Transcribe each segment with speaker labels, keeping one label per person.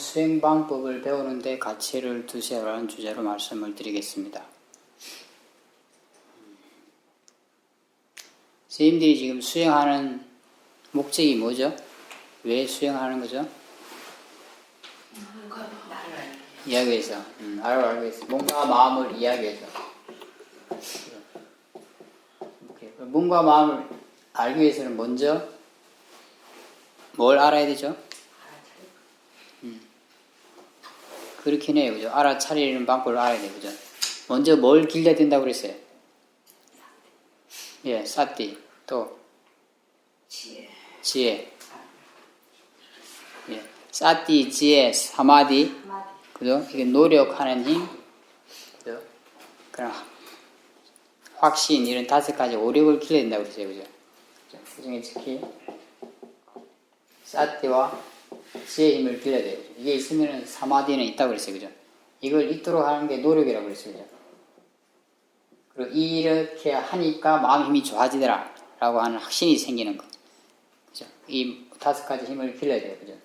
Speaker 1: 수행 방법을 배우는데 가치를 두세요라는 주제로 말씀을 드리겠습니다. 선생님들이 지금 수행하는 목적이 뭐죠? 왜 수행하는 거죠? 이야기 위해서. 알기 위해서. 몸과 마음을 이해하기 위해서. 몸과 마음을 알기 위해서는 먼저 뭘 알아야 되죠? 그렇긴 해요. 그죠? 알아차리는 방법을 알아야 돼요. 그죠? 먼저 뭘 길러야 된다고 그랬어요? 예, 사띠. 또 지혜. 예, 사띠, 지혜, 사마디. 그죠? 이게 노력하는 힘. 그죠? 그럼 확신 이런 5가지 오력을 길러야 된다고 그랬어요. 그죠? 그 중에 특히 사띠와 지혜의 힘을 길러야 돼요. 이게 있으면 사마디는 있다고 그랬어요. 그죠? 이걸 있도록 하는 게 노력이라고 그랬어요. 그죠? 그리고 이렇게 하니까 마음 힘이 좋아지더라 라고 하는 확신이 생기는 거. 그죠? 이 5가지 힘을 길러야 돼요. 그죠?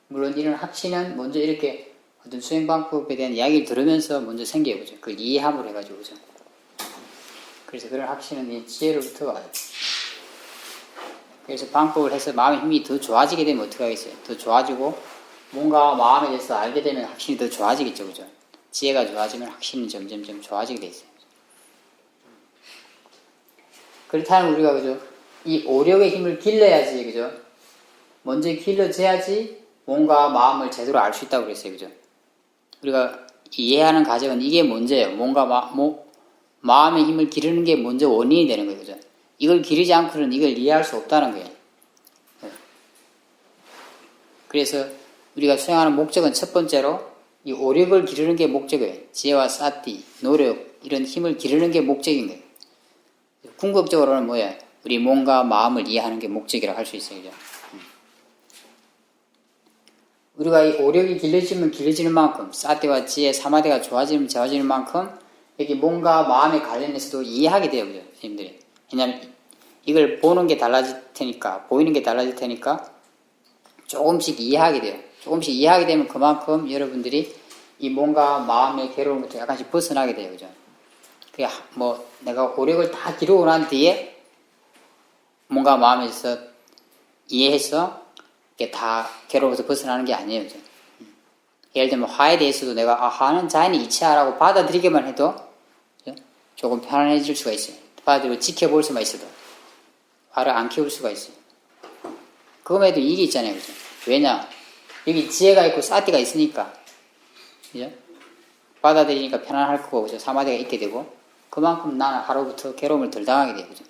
Speaker 1: 물론 이런 확신은 먼저 이렇게 어떤 수행 방법에 대한 이야기를 들으면서 먼저 생겨요. 그죠? 그걸 이해함으로 해가지고. 그죠? 그래서 그런 확신은 이 지혜로부터 와요. 그래서 방법을 해서 마음의 힘이 더 좋아지게 되면 어떻게 하겠어요? 더 좋아지고 뭔가 마음에 대해서 알게 되면 확신이 더 좋아지겠죠. 그죠? 지혜가 좋아지면 확신이 점점점 좋아지게 돼 있어요. 그렇다면 우리가 그죠? 이 오력의 힘을 길러야지. 그죠? 먼저 길러져야지 뭔가 마음을 제대로 알 수 있다고 그랬어요. 그죠? 우리가 이해하는 과정은 이게 먼저예요. 뭔가 마음의 힘을 기르는 게 먼저 원인이 되는 거예요. 그죠? 이걸 기르지 않고는 이걸 이해할 수 없다는 거예요. 그래서 우리가 수행하는 목적은 첫 번째로 이 오력을 기르는 게 목적이에요. 지혜와 사띠, 노력 이런 힘을 기르는 게 목적인 거예요. 궁극적으로는 뭐예요? 우리 몸과 마음을 이해하는 게 목적이라고 할 수 있어요. 그죠? 우리가 이 오력이 길러지면 길러지는 만큼 사띠와 지혜, 사마디가 좋아지면 좋아지는 만큼 여기 몸과 마음에 관련해서도 이해하게 돼요. 그죠? 선생님들이. 왜냐하면 이걸 보는 게 달라질 테니까, 보이는 게 달라질 테니까 조금씩 이해하게 돼요. 조금씩 이해하게 되면 그만큼 여러분들이 이 몸과 마음의 괴로움부터 약간씩 벗어나게 돼요. 그죠? 그게 뭐 내가 오력을 다 기르고 난 뒤에 몸과 마음에서 이해해서 이게 다 괴로움에서 벗어나는 게 아니에요. 그죠? 예를 들면 화에 대해서도 내가 화는 자연히 이치하라고 받아들이기만 해도 그죠? 조금 편안해질 수가 있어요. 받아들이고 지켜볼 수만 있어도 화를 안 키울 수가 있어요. 그거에도 이익이 있잖아요. 그죠? 왜냐? 여기 지혜가 있고 사띠가 있으니까. 그죠? 받아들이니까 편안할 거고, 그죠? 사마디가 있게 되고, 그만큼 나는 하루부터 괴로움을 덜 당하게 돼요. 그죠?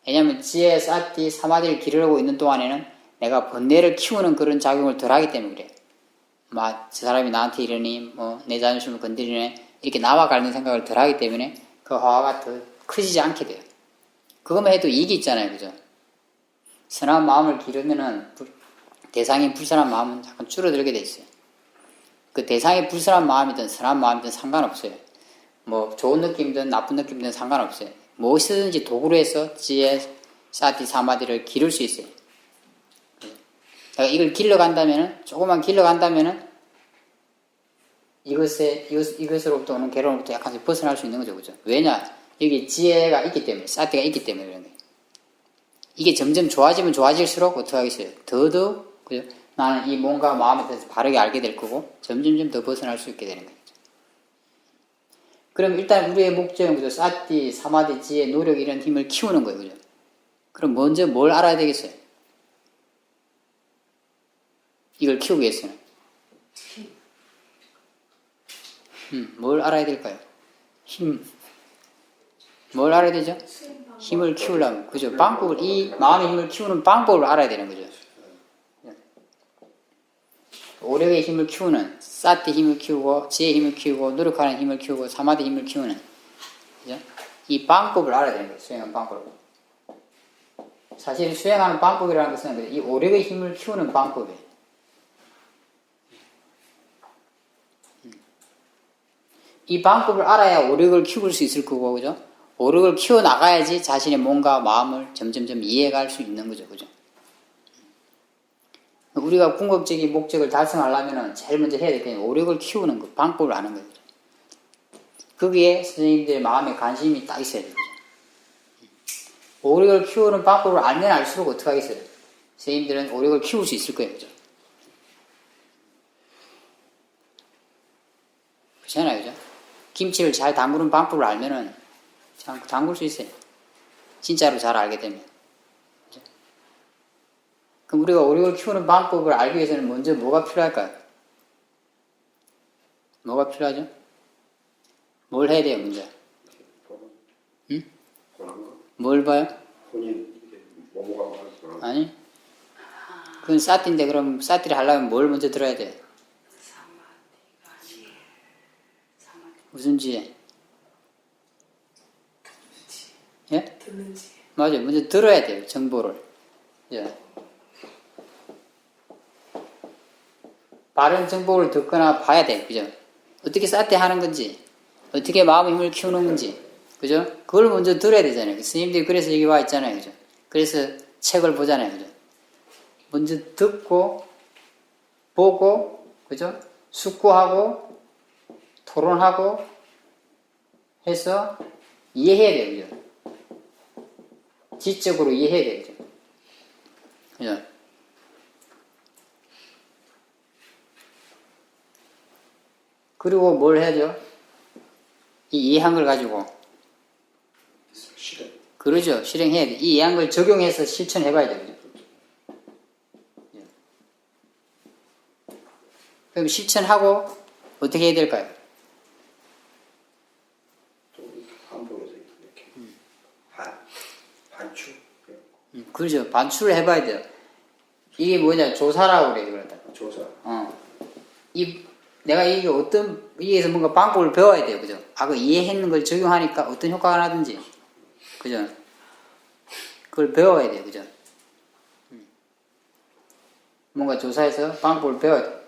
Speaker 1: 왜냐면 지혜, 사띠, 사마디를 기르고 있는 동안에는 내가 번뇌를 키우는 그런 작용을 덜 하기 때문에 그래. 저 사람이 나한테 이러니, 내 자존심을 건드리네. 이렇게 나와 관련 생각을 덜 하기 때문에 그 화가 더 커지지 않게 돼요. 그것만 해도 이익이 있잖아요. 그죠? 선한 마음을 기르면은 대상이 불선한 마음은 약간 줄어들게 돼 있어요. 그 대상이 불선한 마음이든 선한 마음이든 상관없어요. 좋은 느낌이든 나쁜 느낌이든 상관없어요. 무엇이든지 도구로 해서 지혜, 사티, 사마디를 기를 수 있어요. 내가 이걸 길러간다면은, 조금만 길러간다면은 이것으로부터 오는 괴로움부터 약간씩 벗어날 수 있는 거죠. 그죠? 왜냐? 여기 지혜가 있기 때문에, 사티가 있기 때문에 그런 거예요. 이게 점점 좋아지면 좋아질수록 어떻게 하겠어요? 더더욱, 그죠? 나는 이 몸과 마음에 대해서 바르게 알게 될 거고, 점점점 더 벗어날 수 있게 되는 거죠. 그럼 일단 우리의 목적은, 그죠? 사띠, 사마디, 지혜, 노력 이런 힘을 키우는 거예요. 그죠? 그럼 먼저 뭘 알아야 되겠어요? 이걸 키우기 위해서는. 뭘 알아야 될까요? 뭘 알아야 되죠? 힘을 키우려면, 그죠? 이 마음의 힘을 키우는 방법을 알아야 되는 거죠. 오력의 힘을 키우는, 사띠 힘을 키우고, 지혜 힘을 키우고, 노력하는 힘을 키우고, 사마디 힘을 키우는, 그죠? 이 방법을 알아야 되는 거예요. 수행하는 방법을. 사실 수행하는 방법이라는 것은 이 오력의 힘을 키우는 방법이에요. 이 방법을 알아야 오력을 키울 수 있을 거고, 그죠? 오력을 키워나가야지 자신의 몸과 마음을 점점점 이해갈 수 있는 거죠. 그죠? 우리가 궁극적인 목적을 달성하려면은 제일 먼저 해야 될 게 오력을 키우는 거, 방법을 아는 거예요. 거기에 선생님들의 마음에 관심이 딱 있어야 돼요. 오력을 키우는 방법을 알면 알수록 어떻게 하겠어요? 선생님들은 오력을 키울 수 있을 거예요. 그죠? 그렇잖아요. 그죠? 김치를 잘 담그는 방법을 알면은 참 담글 수 있어요. 진짜로 잘 알게 되면. 그죠? 그럼 우리가 오력을 키우는 방법을 알기 위해서는 먼저 뭐가 필요할까요? 뭐가 필요하죠? 뭘 해야 돼요, 먼저? 응? 뭘 봐요?
Speaker 2: 본인 뭐가 많아서.
Speaker 1: 아니? 그건 사띠인데 그럼 사띠를 하려면 뭘 먼저 들어야 돼요? 무슨 지혜? 예?
Speaker 3: 듣는 지혜.
Speaker 1: 맞아요. 먼저 들어야 돼요, 정보를. 예. 바른 정보를 듣거나 봐야 돼요. 그죠? 어떻게 사띠 하는 건지, 어떻게 마음의 힘을 키우는 건지, 그죠? 그걸 먼저 들어야 되잖아요. 스님들이 그래서 여기 와 있잖아요. 그죠? 그래서 책을 보잖아요. 그죠? 먼저 듣고, 보고, 그죠? 숙고하고, 토론하고, 해서 이해해야 돼요. 그죠? 지적으로 이해해야 돼요. 그죠? 그죠? 그리고 뭘 해야죠? 이 이해한 걸 가지고.
Speaker 2: 실행.
Speaker 1: 그러죠. 실행해야 돼. 이 이해한 걸 적용해서 실천해봐야 돼요. 그럼 실천하고 어떻게 해야 될까요?
Speaker 2: 반복해서 이렇게 반추.
Speaker 1: 그러죠. 반출을 해봐야 돼요. 이게 뭐냐? 조사라고 그래요. 그러다.
Speaker 2: 조사.
Speaker 1: 내가 이게 여기에서 뭔가 방법을 배워야 돼요. 그죠? 그 이해했는 걸 적용하니까 어떤 효과가 나든지. 그죠? 그걸 배워야 돼요. 그죠? 뭔가 조사해서 방법을 배워야 돼요.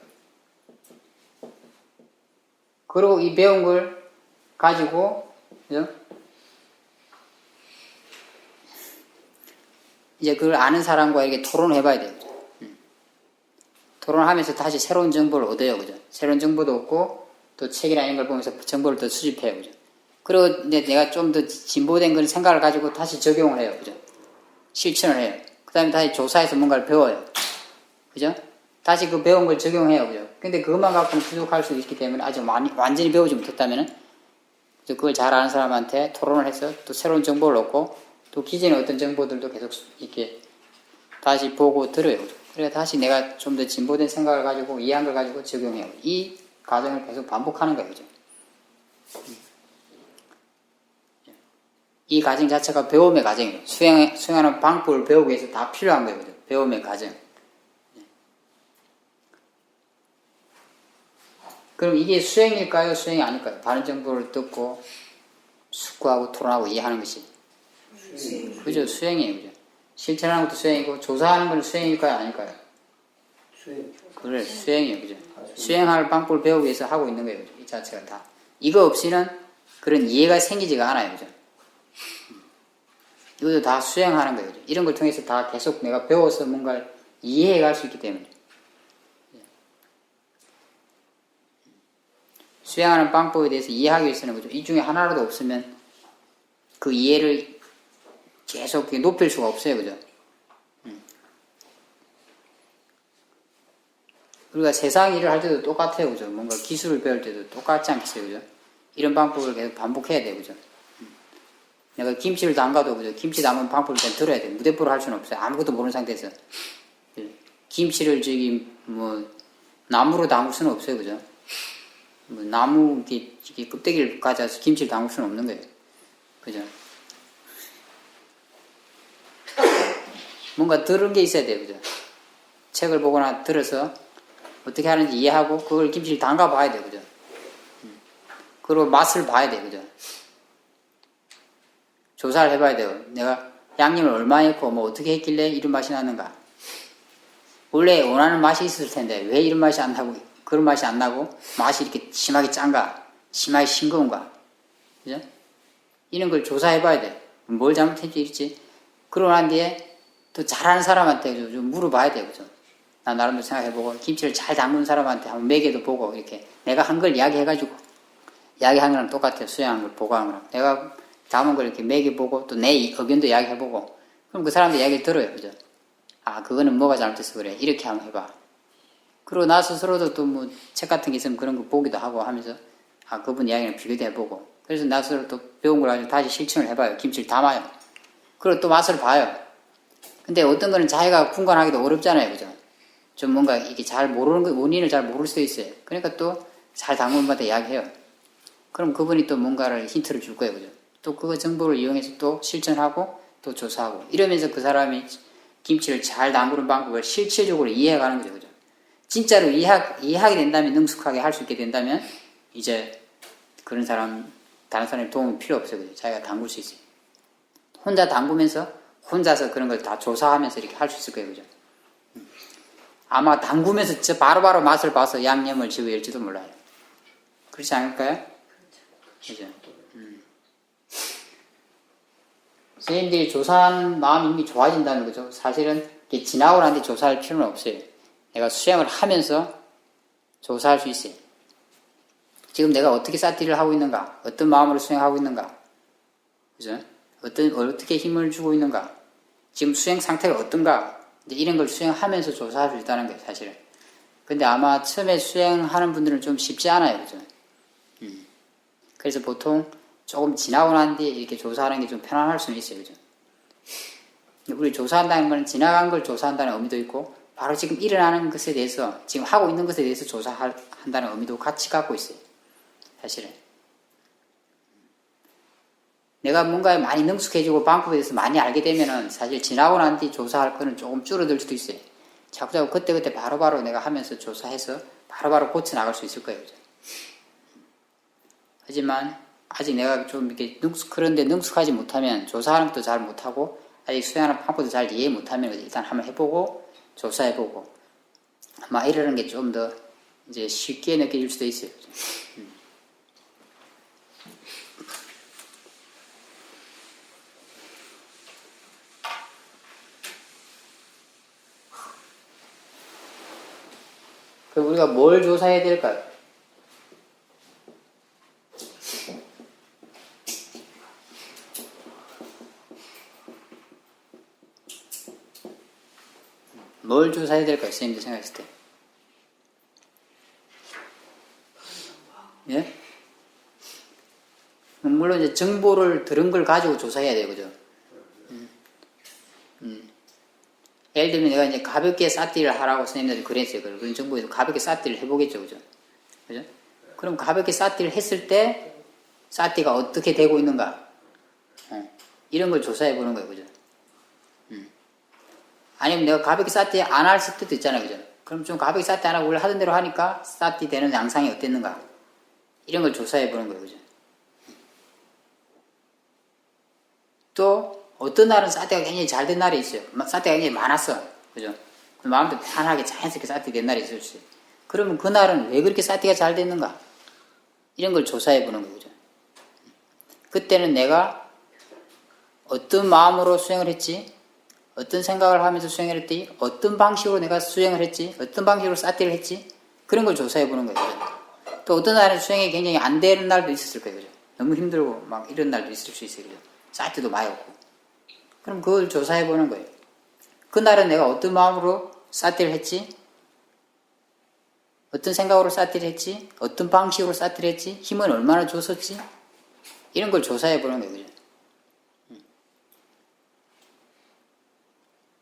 Speaker 1: 그리고 이 배운 걸 가지고, 그죠? 이제 그걸 아는 사람과 이렇게 토론을 해봐야 돼요. 토론하면서 다시 새로운 정보를 얻어요. 그죠? 새로운 정보도 얻고, 또 책이나 이런 걸 보면서 정보를 더 수집해요. 그죠? 그리고 이제 내가 좀 더 진보된 그런 생각을 가지고 다시 적용을 해요. 그죠? 실천을 해요. 그 다음에 다시 조사해서 뭔가를 배워요. 그죠? 다시 그 배운 걸 적용해요. 그죠? 근데 그것만 갖고는 부족할 수 있기 때문에 아직 완전히 배우지 못했다면은, 그걸 잘 아는 사람한테 토론을 해서 또 새로운 정보를 얻고, 또 기존의 어떤 정보들도 계속 이렇게 다시 보고 들어요. 그래 다시 내가 좀 더 진보된 생각을 가지고 이해한 걸 가지고 적용해요. 이 과정을 계속 반복하는 거예요. 그죠? 이 과정 자체가 배움의 과정이에요. 수행하는 방법을 배우기 위해서 다 필요한 거예요. 그죠? 배움의 과정. 그럼 이게 수행일까요? 수행이 아닐까요? 바른 정보를 듣고 숙고하고 토론하고 이해하는 것이. 그죠? 수행이에요. 그죠? 실천하는 것도 수행이고 조사하는 건 수행일까요? 아닐까요?
Speaker 2: 수행.
Speaker 1: 그래, 수행이에요. 그죠? 수행할 방법을 배우기 위해서 하고 있는 거예요. 그죠? 이 자체가 다. 이거 없이는 그런 이해가 생기지가 않아요. 그죠? 이것도 다 수행하는 거예요. 그죠? 이런 걸 통해서 다 계속 내가 배워서 뭔가를 이해해 갈 수 있기 때문에. 수행하는 방법에 대해서 이해하기 위해서는 그죠? 이 중에 하나라도 없으면 그 이해를 계속 높일 수가 없어요. 그죠? 우리가 세상 일을 할 때도 똑같아요. 그죠? 뭔가 기술을 배울 때도 똑같지 않겠어요. 그죠? 이런 방법을 계속 반복해야 돼요. 그죠? 내가 김치를 담가도 그죠? 김치 담은 방법을 일단 들어야 돼요. 무대포로 할 수는 없어요. 아무것도 모르는 상태에서. 김치를 나무로 담글 수는 없어요. 그죠? 나무, 이렇게 껍데기를 가져서 김치를 담글 수는 없는 거예요. 그죠? 뭔가 들은 게 있어야 돼요. 그죠? 책을 보거나 들어서 어떻게 하는지 이해하고 그걸 김치를 담가 봐야 돼요. 그죠? 그리고 맛을 봐야 돼요. 그죠? 조사를 해봐야 돼요. 내가 양념을 얼마 넣고 어떻게 했길래 이런 맛이 나는가? 원래 원하는 맛이 있을 텐데 왜 이런 맛이 안 나고 그런 맛이 안 나고 맛이 이렇게 심하게 짠가? 심하게 싱거운가? 그죠? 이런 걸 조사해봐야 돼. 뭘 잘못했지 이랬지? 그러고 난 뒤에 또 잘하는 사람한테 좀 물어봐야 돼요. 그죠? 나 나름대로 생각해보고 김치를 잘 담그는 사람한테 한번 먹여도 보고 이렇게 내가 한 걸 이야기해가지고 이야기한 거랑 똑같아요. 수행한 걸 보고한 거랑 내가 담은 걸 이렇게 먹여보고 또 내 의견도 이야기해보고 그럼 그 사람도 이야기를 들어요. 그죠? 아 그거는 뭐가 잘못돼서 그래 이렇게 한번 해봐. 그리고 나 스스로도 또 뭐 책 같은 게 있으면 그런 거 보기도 하고 하면서 아 그분 이야기랑 비교도 해보고 그래서 나 스스로 또 배운 걸 가지고 다시 실천을 해봐요. 김치를 담아요. 그리고 또 맛을 봐요. 근데 어떤 거는 자기가 분간하기도 어렵잖아요. 그죠? 좀 뭔가 이게 잘 모르는 거, 원인을 잘 모를 수도 있어요. 그러니까 또 잘 담그는 분한테 이야기해요. 그럼 그분이 또 뭔가를 힌트를 줄 거예요. 그죠? 또 그거 정보를 이용해서 또 실천하고 또 조사하고 이러면서 그 사람이 김치를 잘 담그는 방법을 실질적으로 이해해가는 거죠. 그죠? 진짜로 이해하게 된다면 능숙하게 할 수 있게 된다면 이제 그런 사람 다른 사람의 도움이 필요 없어요. 그죠? 자기가 담글 수 있어요. 혼자 담그면서 혼자서 그런 걸 다 조사하면서 이렇게 할 수 있을 거예요. 그죠? 아마 담그면서 진짜 바로바로 맛을 봐서 양념을 지어낼지도 몰라요. 그렇지 않을까요? 그죠? 선생님들이 조사한 마음이 이미 좋아진다는 거죠. 사실은 지나고 난 뒤 조사할 필요는 없어요. 내가 수행을 하면서 조사할 수 있어요. 지금 내가 어떻게 쌀띠를 하고 있는가? 어떤 마음으로 수행하고 있는가? 그죠? 어떻게 힘을 주고 있는가? 지금 수행 상태가 어떤가? 이제 이런 걸 수행하면서 조사할 수 있다는 거예요, 사실은. 근데 아마 처음에 수행하는 분들은 좀 쉽지 않아요, 그죠? 그래서 보통 조금 지나고 난 뒤에 이렇게 조사하는 게 좀 편안할 수는 있어요, 그죠? 우리 조사한다는 건 지나간 걸 조사한다는 의미도 있고, 바로 지금 일어나는 것에 대해서, 지금 하고 있는 것에 대해서 조사한다는 의미도 같이 갖고 있어요, 사실은. 내가 뭔가에 많이 능숙해지고 방법에 대해서 많이 알게 되면은 사실 지나고 난 뒤 조사할 거는 조금 줄어들 수도 있어요. 자꾸자꾸 그때그때 바로바로 내가 하면서 조사해서 바로바로 고쳐나갈 수 있을 거예요. 그죠? 하지만 아직 내가 좀 이렇게 그런데 능숙하지 못하면 조사하는 것도 잘 못하고 아직 수행하는 방법도 잘 이해 못하면 일단 한번 해보고 조사해보고 아마 이러는 게 좀 더 이제 쉽게 느껴질 수도 있어요. 그죠? 그럼 우리가 뭘 조사해야 될까요? 뭘 조사해야 될까요? 선생님들 생각했을 때. 예? 물론 이제 정보를 들은 걸 가지고 조사해야 돼요. 그죠? 예를 들면 내가 이제 가볍게 쌀띠를 하라고 선생님들이 그랬어요. 그런 정보에서 가볍게 쌀띠를 해보겠죠. 그죠? 그죠? 그럼 가볍게 쌀띠를 했을 때 쌀띠가 어떻게 되고 있는가? 이런 걸 조사해 보는 거예요. 그죠? 아니면 내가 가볍게 쌀띠 안 할 수도 있잖아요. 그죠? 그럼 좀 가볍게 쌀띠 안 하고 원래 하던 대로 하니까 쌀띠 되는 양상이 어땠는가? 이런 걸 조사해 보는 거예요. 그죠? 또 어떤 날은 쌀띠가 굉장히 잘 된 날이 있어요. 쌀띠가 굉장히 많았어. 그죠? 마음도 편하게 자연스럽게 쌀띠 된 날이 있을 수 있어요. 그러면 그날은 왜 그렇게 쌀띠가 잘 됐는가? 이런 걸 조사해 보는 거죠. 그때는 내가 어떤 마음으로 수행을 했지? 어떤 생각을 하면서 수행을 했지? 어떤 방식으로 내가 수행을 했지? 어떤 방식으로 쌀띠를 했지? 그런 걸 조사해 보는 거예요. 또 어떤 날은 수행이 굉장히 안 되는 날도 있었을 거예요. 그죠? 너무 힘들고 막 이런 날도 있을 수 있어요. 그죠? 쌀띠도 많이 없고. 그럼 그걸 조사해 보는 거예요. 그날은 내가 어떤 마음으로 쌀띠를 했지? 어떤 생각으로 쌀띠를 했지? 어떤 방식으로 쌀띠를 했지? 힘은 얼마나 줬었지? 이런 걸 조사해 보는 거예요. 그죠?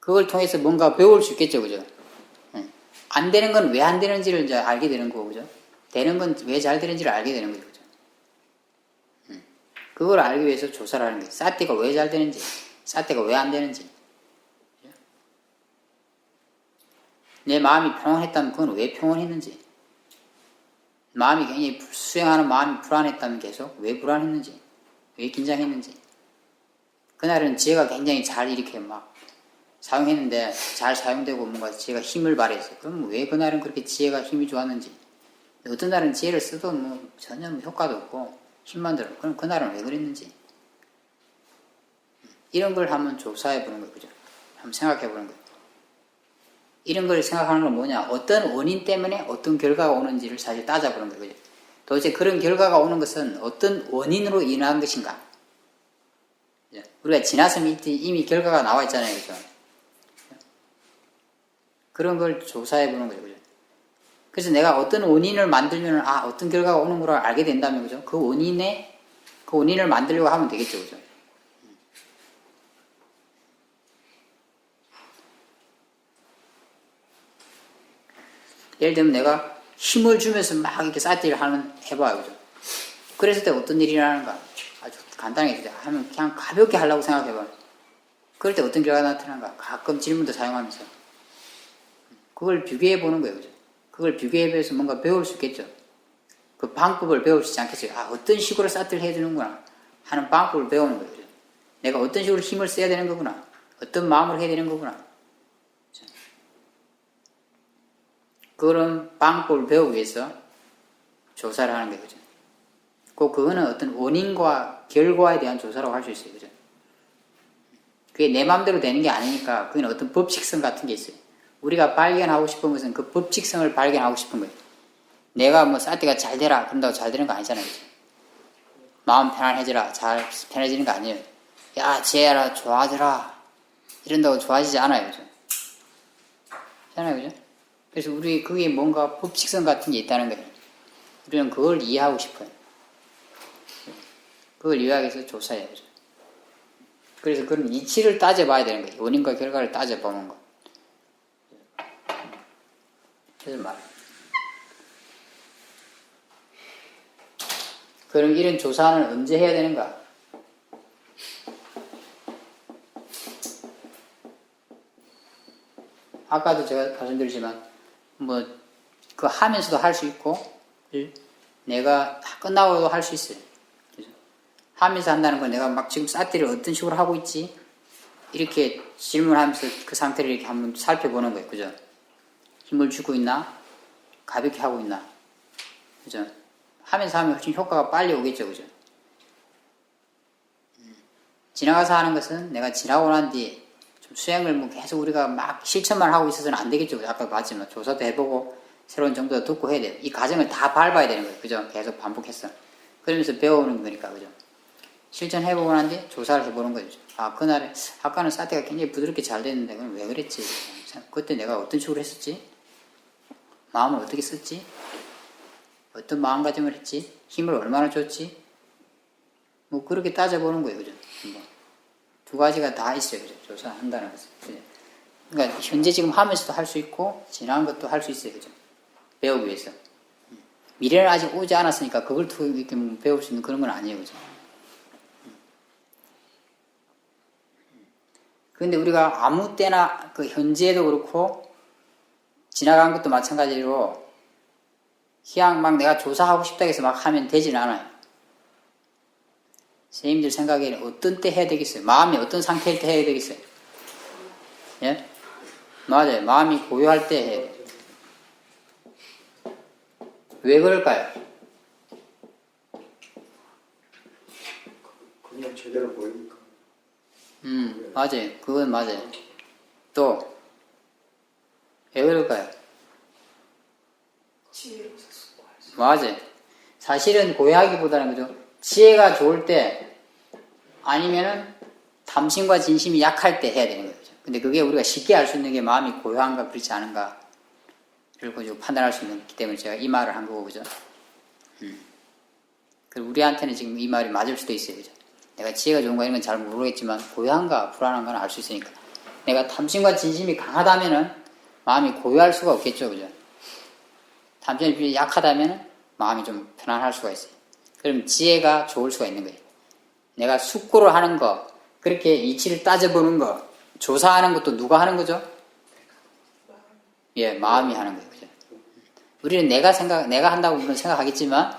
Speaker 1: 그걸 통해서 뭔가 배울 수 있겠죠. 그죠? 안 되는 건 왜 안 되는지를 이제 알게 되는 거고, 그죠? 되는 건 왜 잘 되는지를 알게 되는 거죠. 그죠? 그걸 알기 위해서 조사를 하는 거예요. 쌀띠가 왜 잘 되는지, 쌀띠가 왜 안 되는지. 그죠? 내 마음이 평온했다면 그건 왜 평온했는지. 마음이 굉장히 수행하는 마음이 불안했다면 계속 왜 불안했는지, 왜 긴장했는지. 그날은 지혜가 굉장히 잘 이렇게 막 사용했는데 잘 사용되고 뭔가 지혜가 힘을 발휘했어요. 그럼 왜 그날은 그렇게 지혜가 힘이 좋았는지. 어떤 날은 지혜를 써도 뭐 전혀 효과도 없고 힘만 들어. 그럼 그날은 왜 그랬는지. 이런 걸 한번 조사해 보는 거예요. 그죠? 한번 생각해 보는 거예요. 이런 걸 생각하는 건 뭐냐? 어떤 원인 때문에 어떤 결과가 오는지를 사실 따져보는 거예요. 그죠? 도대체 그런 결과가 오는 것은 어떤 원인으로 인한 것인가? 그죠? 우리가 지났으면 이미 결과가 나와 있잖아요. 그죠? 그런 걸 조사해 보는 거죠. 그죠? 그래서 내가 어떤 원인을 만들면 어떤 결과가 오는 걸 알게 된다면 그죠? 그 원인을 만들려고 하면 되겠죠. 그죠? 예를 들면 내가 힘을 주면서 막 이렇게 쌀띠를 해봐요. 그죠? 그랬을 때 어떤 일이 일어나는가? 아주 간단하게 하면 그냥 가볍게 하려고 생각해봐요. 그럴 때 어떤 결과가 나타나는가? 가끔 질문도 사용하면서. 그걸 비교해 보는 거예요. 그죠? 그걸 비교해 보면서 뭔가 배울 수 있겠죠. 그 방법을 배울 수 있지 않겠어요? 어떤 식으로 쌀띠를 해주는구나 하는 방법을 배우는 거예요. 그죠? 내가 어떤 식으로 힘을 써야 되는 거구나. 어떤 마음을 해야 되는 거구나. 그런 방법을 배우기 위해서 조사를 하는 거예요. 그죠? 그거는 어떤 원인과 결과에 대한 조사라고 할 수 있어요. 그죠? 그게 내 마음대로 되는 게 아니니까 그게 어떤 법칙성 같은 게 있어요. 우리가 발견하고 싶은 것은 그 법칙성을 발견하고 싶은 거예요. 내가 뭐 쌀때가 잘 되라 그런다고 잘 되는 거 아니잖아요. 그죠? 마음 편안해지라 잘 편해지는 거 아니에요. 야 지혜라 좋아져라 이런다고 좋아지지 않아요. 그죠? 그렇잖아요. 그죠? 그래서 그게 뭔가 법칙성 같은 게 있다는 거예요. 우리는 그걸 이해하고 싶어요. 그걸 이해하기 위해서 조사해요. 그래서 그런 이치를 따져봐야 되는 거예요. 원인과 결과를 따져보는 거. 그래서 말이에요. 그럼 이런 조사는 언제 해야 되는가? 아까도 제가 말씀드렸지만 그 하면서도 할 수 있고 내가 끝나고도 할 수 있어요. 그죠? 하면서 한다는 건 내가 막 지금 쌀띠를 어떤 식으로 하고 있지? 이렇게 질문하면서 그 상태를 이렇게 한번 살펴보는 거예요. 그죠? 힘을 주고 있나? 가볍게 하고 있나? 그죠? 하면서 하면 훨씬 효과가 빨리 오겠죠. 그죠? 지나가서 하는 것은 내가 지나고 난 뒤에 좀 수행을 뭐 계속 우리가 막 실천만 하고 있어서는 안 되겠죠. 아까 봤지만 조사도 해보고 새로운 정보도 듣고 해야 돼요. 이 과정을 다 밟아야 되는 거예요. 그죠? 계속 반복해서. 그러면서 배우는 거니까. 그죠? 실천해보고 난 뒤에 조사를 해보는 거죠. 그날에 아까는 쌀때가 굉장히 부드럽게 잘 됐는데 그럼 왜 그랬지? 그때 내가 어떤 식으로 했었지? 마음을 어떻게 썼지? 어떤 마음가짐을 했지? 힘을 얼마나 줬지? 뭐 그렇게 따져보는 거예요. 그죠? 두 가지가 다 있어요. 그죠? 조사한다는 것은. 그죠? 그러니까 현재 지금 하면서도 할 수 있고 지난 것도 할 수 있어요. 그죠? 배우기 위해서. 미래는 아직 오지 않았으니까 그걸 통해 이렇게 배울 수 있는 그런 건 아니에요. 그죠? 그런데 우리가 아무 때나 그 현재도 그렇고 지나간 것도 마찬가지로 그냥 막 내가 조사하고 싶다 해서 막 하면 되지는 않아요. 선생님들 생각에는 어떤 때 해야 되겠어요? 마음이 어떤 상태일 때 해야 되겠어요? 예? 맞아요. 마음이 고요할 때 해야 돼요. 왜 그럴까요?
Speaker 2: 그냥 제대로 보이니까.
Speaker 1: 맞아요. 그건 맞아요. 또, 왜 그럴까요?
Speaker 3: 지혜로 샀고 할수
Speaker 1: 맞아요. 사실은 고요하기보다는 그죠? 지혜가 좋을 때 아니면은 탐심과 진심이 약할 때 해야 되는 거죠. 근데 그게 우리가 쉽게 알 수 있는 게 마음이 고요한가 그렇지 않은가 를 판단할 수 있기 때문에 제가 이 말을 한 거고 그죠? 그리고 우리한테는 지금 이 말이 맞을 수도 있어요. 그죠? 내가 지혜가 좋은가 이런 건 잘 모르겠지만 고요한가 불안한가는 알 수 있으니까 내가 탐심과 진심이 강하다면은 마음이 고요할 수가 없겠죠. 그죠? 탐심이 약하다면은 마음이 좀 편안할 수가 있어요. 그럼 지혜가 좋을 수가 있는 거예요. 내가 숙고를 하는 거, 그렇게 이치를 따져보는 거, 조사하는 것도 누가 하는 거죠? 예, 마음이 하는 거예요. 그죠? 우리는 내가 한다고 물론 생각하겠지만,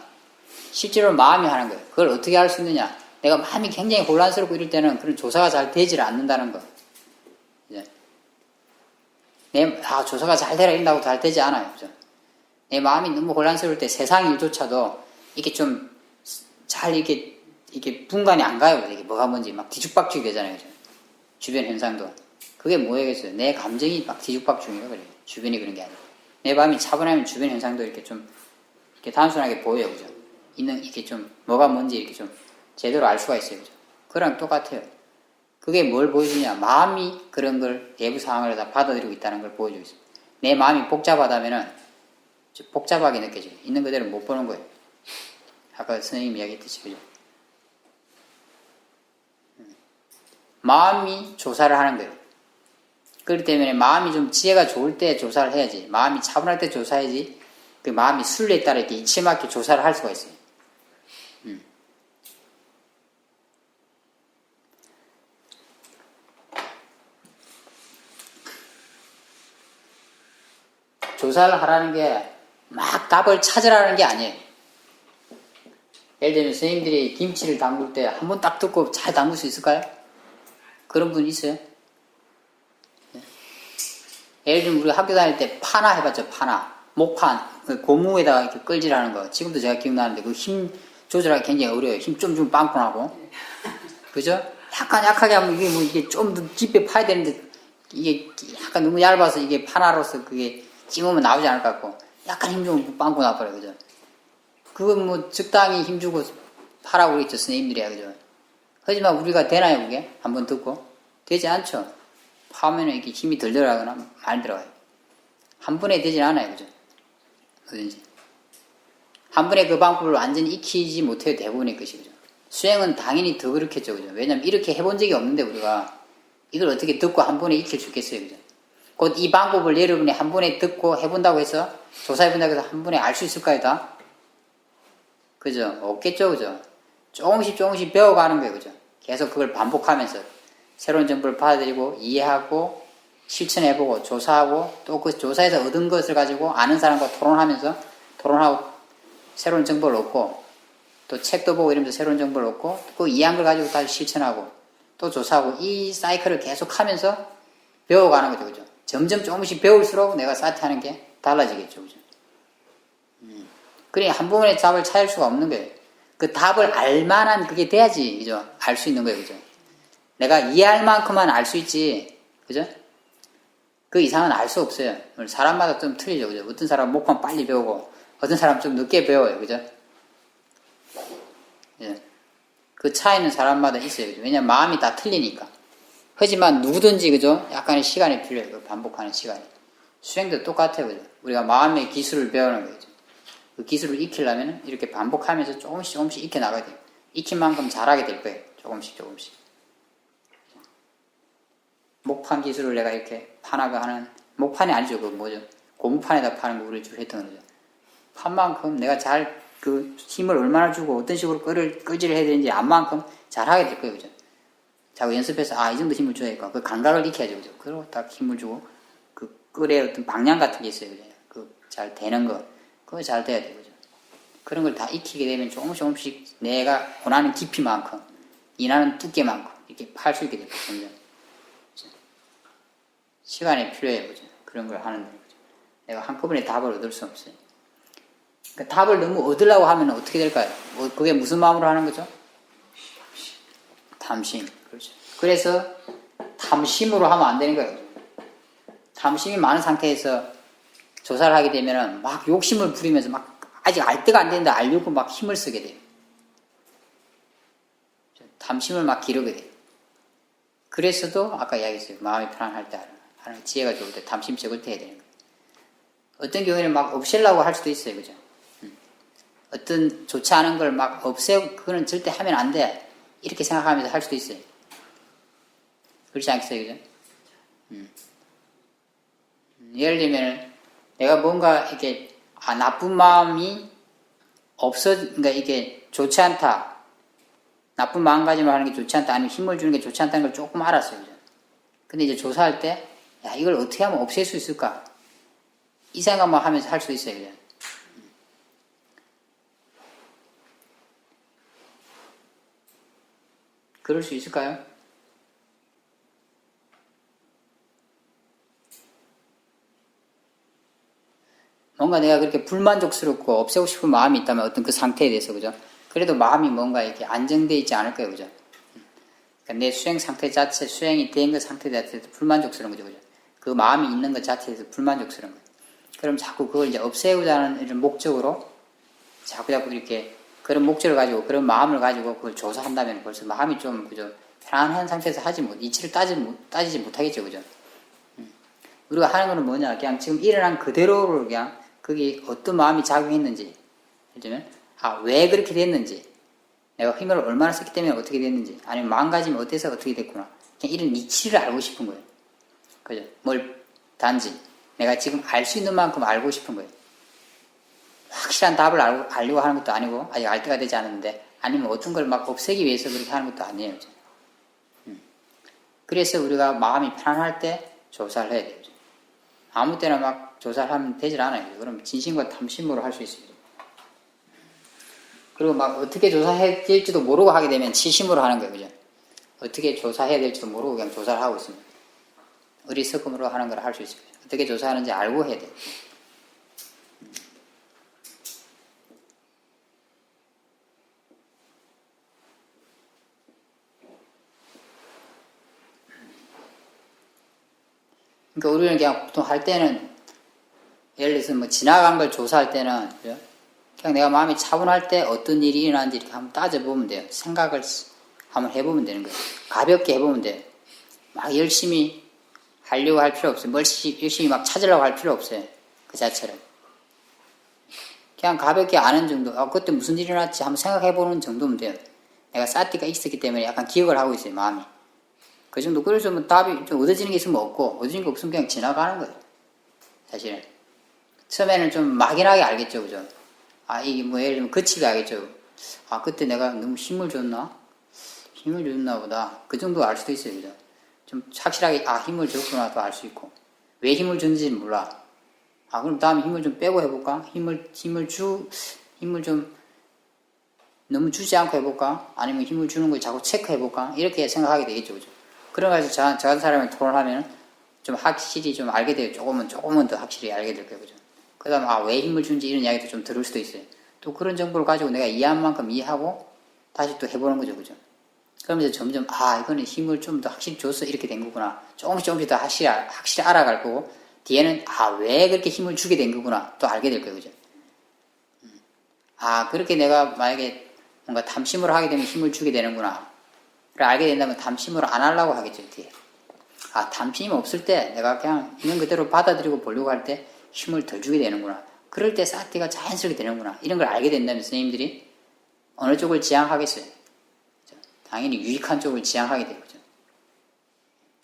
Speaker 1: 실제로 마음이 하는 거예요. 그걸 어떻게 할 수 있느냐? 내가 마음이 굉장히 혼란스럽고 이럴 때는 그런 조사가 잘 되질 않는다는 거. 그죠? 조사가 잘 되라 이런다고 잘 되지 않아요. 그죠? 내 마음이 너무 혼란스러울 때 세상 일조차도 이게 좀 잘 이게 분간이 안 가요. 이게 뭐가 뭔지 막 뒤죽박죽이 되잖아요. 그죠? 주변 현상도. 그게 뭐겠어요? 내 감정이 막 뒤죽박 중이라 그래요. 주변이 그런 게 아니고. 내 마음이 차분하면 주변 현상도 이렇게 좀, 이렇게 단순하게 보여요. 그죠? 이렇게 좀, 뭐가 뭔지 이렇게 좀 제대로 알 수가 있어요. 그죠? 그랑 똑같아요. 그게 뭘 보여주냐? 마음이 그런 걸 외부 상황을 다 받아들이고 있다는 걸 보여주고 있어요. 내 마음이 복잡하다면은, 복잡하게 느껴져요. 있는 그대로 못 보는 거예요. 아까 선생님이 이야기했듯이, 그죠? 마음이 조사를 하는 거예요. 그렇기 때문에 마음이 좀 지혜가 좋을 때 조사를 해야지. 마음이 차분할 때 조사해야지. 그 마음이 순리에 따라 이렇게 이치에 맞게 조사를 할 수가 있어요. 조사를 하라는 게 막 답을 찾으라는 게 아니에요. 예를 들면 선생님들이 김치를 담글 때 한 번 딱 듣고 잘 담글 수 있을까요? 그런 분 있어요? 네. 예를 들면 우리가 학교 다닐 때 파나 해봤죠. 파나 목판 그 고무에다가 이렇게 끌질하는 거 지금도 제가 기억나는데 그 힘 조절하기 굉장히 어려워요. 힘 좀 주면 빵꾸나고 그죠? 약간 약하게 하면 이게 뭐 이게 좀 더 깊게 파야 되는데 이게 약간 너무 얇아서 이게 파나로서 그게 찜으면 나오지 않을 것 같고 약간 힘 주면 빵꾸 나버려요. 그죠? 그건 뭐 적당히 힘주고 파라고 그랬죠. 선생님들이야. 그죠? 하지만 우리가 되나요? 그게? 한번 듣고? 되지 않죠. 파면은 이렇게 힘이 덜 들어가거나 많이 들어가요. 한 번에 되진 않아요. 그죠? 뭐든지. 한 번에 그 방법을 완전히 익히지 못해요. 대부분의 것이. 그죠? 수행은 당연히 더 그렇겠죠. 그죠? 왜냐면 이렇게 해본 적이 없는데 우리가 이걸 어떻게 듣고 한 번에 익힐 수 있겠어요. 그죠? 곧 이 방법을 여러분이 한 번에 듣고 해본다고 해서 조사해본다고 해서 한 번에 알 수 있을까요? 다? 그죠? 없겠죠. 그죠? 조금씩 배워가는 거예요. 그죠? 계속 그걸 반복하면서 새로운 정보를 받아들이고 이해하고 실천해보고 조사하고 또 그 조사에서 얻은 것을 가지고 아는 사람과 토론하고 새로운 정보를 얻고 또 책도 보고 이러면서 새로운 정보를 얻고 그 이해한 걸 가지고 다시 실천하고 또 조사하고 이 사이클을 계속 하면서 배워가는 거죠. 그죠? 점점 조금씩 배울수록 내가 사티하는 게 달라지겠죠. 그죠? 그래, 한 번에 답을 찾을 수가 없는 거예요. 그 답을 알 만한 그게 돼야지, 그죠? 알 수 있는 거예요, 그죠? 내가 이해할 만큼만 알 수 있지, 그죠? 그 이상은 알 수 없어요. 사람마다 좀 틀리죠, 그죠? 어떤 사람은 목판 빨리 배우고, 어떤 사람은 좀 늦게 배워요, 그죠? 예. 그 차이는 사람마다 있어요, 그죠? 왜냐면 마음이 다 틀리니까. 하지만 누구든지, 그죠? 약간의 시간이 필요해요, 그 반복하는 시간이. 수행도 똑같아요, 그죠? 우리가 마음의 기술을 배우는 거죠. 그 기술을 익히려면 이렇게 반복하면서 조금씩 익혀나가야 돼요. 익힌 만큼 잘하게 될 거예요. 조금씩. 목판 기술을 내가 이렇게 파나가 하는, 목판이 아니죠. 그 뭐죠? 고무판에다 파는 거 우리 줄 했던 거죠. 판만큼 내가 잘 그 힘을 얼마나 주고 어떤 식으로 끌질을 해야 되는지 안 만큼 잘하게 될 거예요. 그죠? 자꾸 연습해서 이 정도 힘을 줘야겠고 그 감각을 익혀야죠. 그죠? 그리고 딱 힘을 주고 그 끌의 어떤 방향 같은 게 있어요. 그죠? 그 잘 되는 거. 그거 잘 돼야 돼요. 그죠? 그런 걸 다 익히게 되면 조금씩 내가 원하는 깊이만큼, 인하는 두께만큼 이렇게 팔 수 있게 됩니다. 점점. 시간이 필요해요. 그죠? 그런 걸 하는데. 그죠? 내가 한꺼번에 답을 얻을 수 없어요. 그러니까 답을 너무 얻으려고 하면 어떻게 될까요? 그게 무슨 마음으로 하는 거죠? 탐심. 그렇죠. 그래서 탐심으로 하면 안 되는 거예요. 탐심이 많은 상태에서 조사를 하게 되면은 막 욕심을 부리면서 막 아직 알 때가 안 되는데 알려고 막 힘을 쓰게 돼요. 탐심을 막 기르게 돼요. 그래서도 아까 이야기했어요. 마음이 편안할 때 하는 지혜가 좋을 때 탐심 적을 때 해야 되는 거예요. 어떤 경우에는 막 없애려고 할 수도 있어요. 그죠? 어떤 좋지 않은 걸 막 없애고 그거는 절대 하면 안 돼. 이렇게 생각하면서 할 수도 있어요. 그렇지 않겠어요? 그죠? 예를 들면 내가 뭔가 이렇게 나쁜 마음이 그러니까 이게 좋지 않다. 나쁜 마음가짐을 하는 게 좋지 않다. 아니면 힘을 주는 게 좋지 않다는 걸 조금 알았어요. 그죠? 근데 이제 조사할 때, 이걸 어떻게 하면 없앨 수 있을까? 이 생각만 하면서 할 수 있어요. 그죠? 그럴 수 있을까요? 뭔가 내가 그렇게 불만족스럽고 없애고 싶은 마음이 있다면 어떤 그 상태에 대해서, 그죠? 그래도 마음이 뭔가 이렇게 안정되어 있지 않을 거예요, 그죠? 그러니까 내 수행 상태 자체, 수행이 된 그 상태 자체에서 불만족스러운 거죠. 그죠? 그 마음이 있는 것 자체에서 불만족스러운 거예요. 그럼 자꾸 그걸 이제 없애고자 하는 이런 목적으로 자꾸 이렇게 그런 목적을 가지고 그런 마음을 가지고 그걸 조사한다면 벌써 마음이 좀 그죠? 편안한 상태에서 하지 못, 이치를 따지지 못하겠죠. 그죠? 우리가 하는 거는 뭐냐? 그냥 지금 일어난 그대로를 그냥 그게 어떤 마음이 작용했는지, 예를 들면, 왜 그렇게 됐는지, 내가 힘을 얼마나 썼기 때문에 어떻게 됐는지, 아니면 마음가짐이 어때서 어떻게 됐구나. 그냥 이런 이치를 알고 싶은 거예요. 그죠? 단지 내가 지금 알 수 있는 만큼 알고 싶은 거예요. 확실한 답을 알려고 하는 것도 아니고, 아직 알 때가 되지 않았는데, 아니면 어떤 걸 막 없애기 위해서 그렇게 하는 것도 아니에요. 그죠? 그래서 우리가 마음이 편안할 때 조사를 해야 돼요. 그죠? 아무 때나 막 조사를 하면 되질 않아요. 그죠? 그럼 진심과 탐심으로 할 수 있습니다. 그리고 막 어떻게 조사해야 될지도 모르고 하게 되면 치심으로 하는 거예요. 그죠? 어떻게 조사해야 될지도 모르고 그냥 조사를 하고 있습니다. 어리석음으로 하는 걸 할 수 있습니다. 어떻게 조사하는지 알고 해야 돼요. 그러니까 우리는 그냥 보통 할 때는 예를 들어서 뭐 지나간 걸 조사할 때는 그죠? 그냥 내가 마음이 차분할 때 어떤 일이 일어나는지 이렇게 한번 따져보면 돼요. 생각을 한번 해보면 되는 거예요. 가볍게 해보면 돼요. 막 열심히 하려고 할 필요 없어요. 열심히 막 찾으려고 할 필요 없어요. 그 자체를. 그냥 가볍게 아는 정도. 그때 무슨 일이 일어났지 한번 생각해보는 정도면 돼요. 내가 사티가 있었기 때문에 약간 기억을 하고 있어요. 마음이. 그 정도. 그래서 뭐 답이 좀 얻어지는 게 있으면 없고, 얻어지는 게 없으면 그냥 지나가는 거예요. 사실은. 처음에는 좀 막연하게 알겠죠. 그죠? 이게 뭐 예를 들면 그치게 알겠죠. 그때 내가 너무 힘을 줬나? 힘을 줬나 보다. 그 정도 알 수도 있어요. 그죠? 좀 확실하게, 힘을 줬구나 도 알 수 있고. 왜 힘을 줬는지는 몰라. 그럼 다음에 힘을 좀 빼고 해볼까? 힘을 좀 너무 주지 않고 해볼까? 아니면 힘을 주는 걸 자꾸 체크해볼까? 이렇게 생각하게 되겠죠. 그죠? 그래가지고 저 같은 사람이 토론을 하면 좀 확실히 좀 알게 돼요. 조금은 더 확실히 알게 될 거예요. 그죠? 그 다음, 왜 힘을 주는지 이런 이야기도 좀 들을 수도 있어요. 또 그런 정보를 가지고 내가 이해한 만큼 이해하고 다시 또 해보는 거죠. 그죠? 그러면서 점점, 이거는 힘을 좀 더 확실히 줬어. 이렇게 된 거구나. 조금씩 더 확실히 알아갈 거고, 뒤에는, 왜 그렇게 힘을 주게 된 거구나. 또 알게 될 거예요. 그죠? 그렇게 내가 만약에 뭔가 탐심으로 하게 되면 힘을 주게 되는구나. 그걸 알게 된다면 탐심으로 안 하려고 하겠죠. 뒤에. 탐심이 없을 때 내가 그냥 있는 그대로 받아들이고 보려고 할 때 힘을 덜 주게 되는구나. 그럴 때 사티가 자연스럽게 되는구나. 이런 걸 알게 된다면 선생님들이 어느 쪽을 지향하겠어요? 당연히 유익한 쪽을 지향하게 되죠.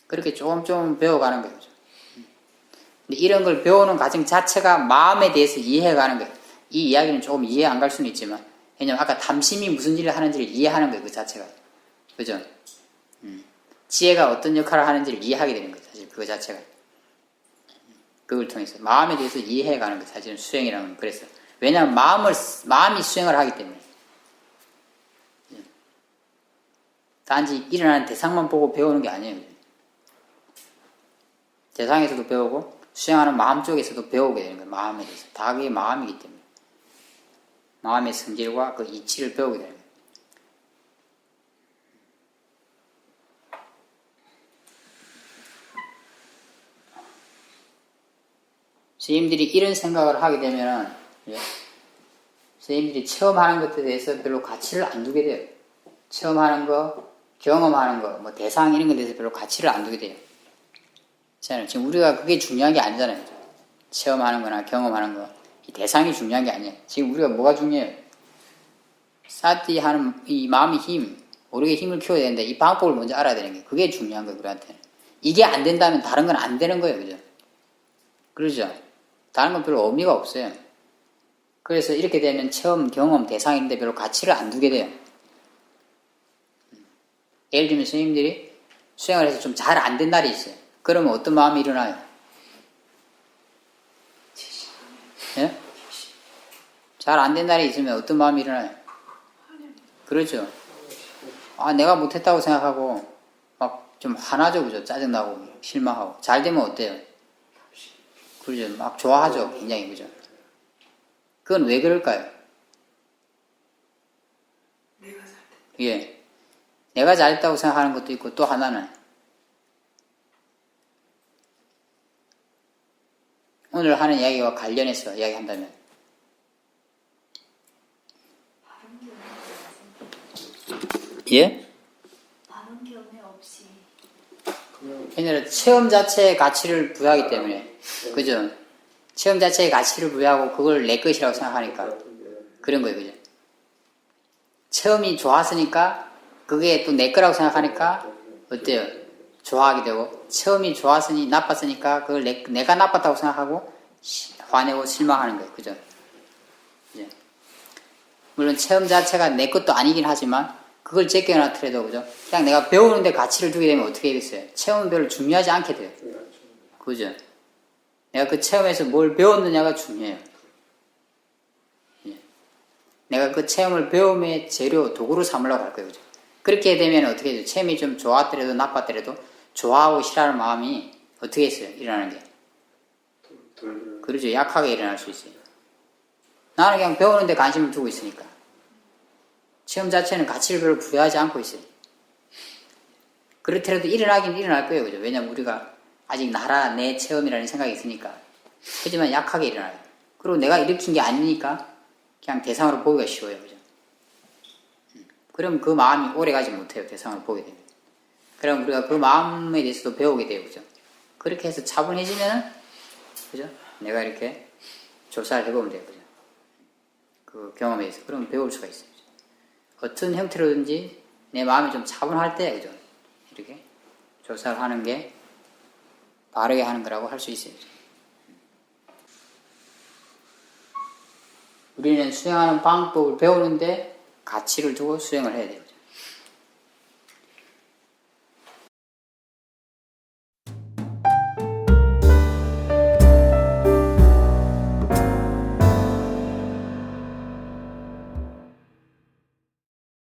Speaker 1: 그렇게 조금 배워가는 거죠. 근데 이런 걸 배우는 과정 자체가 마음에 대해서 이해해가는 거예요. 이 이야기는 조금 이해 안 갈 수는 있지만, 왜냐면 아까 탐심이 무슨 일을 하는지를 이해하는 거예요. 그 자체가. 그죠? 지혜가 어떤 역할을 하는지를 이해하게 되는 거죠. 사실 그 자체가. 그걸 통해서 마음에 대해서 이해해가는 거예요. 사실은 수행이라는 건 그래서. 왜냐하면 마음이 수행을 하기 때문에. 단지 일어나는 대상만 보고 배우는 게 아니에요. 대상에서도 배우고 수행하는 마음 쪽에서도 배우게 되는 거예요. 마음에 대해서. 다 그게 마음이기 때문에. 마음의 성질과 그 이치를 배우게 되는 거예요. 선생님들이 이런 생각을 하게 되면 선생님들이 처음 하는 것에 대해서 별로 가치를 안 두게 돼요. 처음 하는 거, 경험하는 거, 뭐 대상 이런 것에 대해서 별로 가치를 안 두게 돼요. 지금 우리가 그게 중요한 게 아니잖아요. 처음 하는 거나 경험하는 거. 이 대상이 중요한 게 아니에요. 지금 우리가 뭐가 중요해요? 사티 하는 이 마음의 힘, 우리의 힘을 키워야 되는데 이 방법을 먼저 알아야 되는 게 그게 중요한 거예요, 우리한테는. 이게 안 된다면 다른 건 안 되는 거예요, 그죠? 그러죠? 다른 건 별로 의미가 없어요. 그래서 이렇게 되면 처음 경험 대상인데 별로 가치를 안 두게 돼요. 예를 들면 선생님들이 수행을 해서 좀 잘 안 된 날이 있어요. 그러면 어떤 마음이 일어나요? 예? 잘 안 된 날이 있으면 어떤 마음이 일어나요? 그렇죠. 내가 못했다고 생각하고 막 좀 화나죠, 그죠? 짜증나고 실망하고. 잘 되면 어때요? 그죠? 막 좋아하죠, 굉장히, 그죠? 그건 왜 그럴까요?
Speaker 3: 내가 살
Speaker 1: 예. 내가 잘했다고 생각하는 것도 있고, 또 하나는 오늘 하는 이야기와 관련해서 이야기한다면
Speaker 3: 바른 견해
Speaker 1: 예?
Speaker 3: 바른 견해 없이
Speaker 1: 왜냐하면 체험 자체의 가치를 부여하기 때문에 그죠? 체험 자체의 가치를 부여하고 그걸 내 것이라고 생각하니까 그런 거예요. 그죠? 체험이 좋았으니까 그게 또 내 거라고 생각하니까 어때요? 좋아하게 되고 체험이 좋았으니 나빴으니까 그걸 내가 나빴다고 생각하고 화내고 실망하는 거예요. 그죠? 예. 물론 체험 자체가 내 것도 아니긴 하지만 그걸 제껴놨더라도 그죠? 그냥 내가 배우는데 가치를 두게 되면 어떻게 되겠어요? 체험은 별로 중요하지 않게 돼요. 그죠? 내가 그 체험에서 뭘 배웠느냐가 중요해요. 예. 내가 그 체험을 배움의 재료, 도구로 삼으려고 할 거예요. 그죠? 그렇게 되면 어떻게 되죠? 체험이 좀 좋았더라도 나빴더라도 좋아하고 싫어하는 마음이 어떻게 했어요? 일어나는 게. 그렇죠. 약하게 일어날 수 있어요. 나는 그냥 배우는데 관심을 두고 있으니까. 체험 자체는 가치를 별로 부여하지 않고 있어요. 그렇더라도 일어나긴 일어날 거예요. 그죠? 왜냐면 우리가 아직 나라 내 체험이라는 생각이 있으니까. 하지만 약하게 일어나요. 그리고 내가 일으킨 게 아니니까 그냥 대상으로 보기가 쉬워요. 그죠? 그럼 그 마음이 오래 가지 못해요. 대상으로 보게 되면. 그럼 우리가 그 마음에 대해서도 배우게 돼요. 그죠? 그렇게 해서 차분해지면은, 그죠? 내가 이렇게 조사를 해보면 돼요. 그죠? 그 경험에 대해서. 그럼 배울 수가 있어요. 그죠? 어떤 형태로든지 내 마음이 좀 차분할 때, 그죠? 이렇게 조사를 하는 게 바르게 하는 거라고 할 수 있어요. 그죠? 우리는 수행하는 방법을 배우는데 가치를 두고 수행을 해야 돼요. 그죠?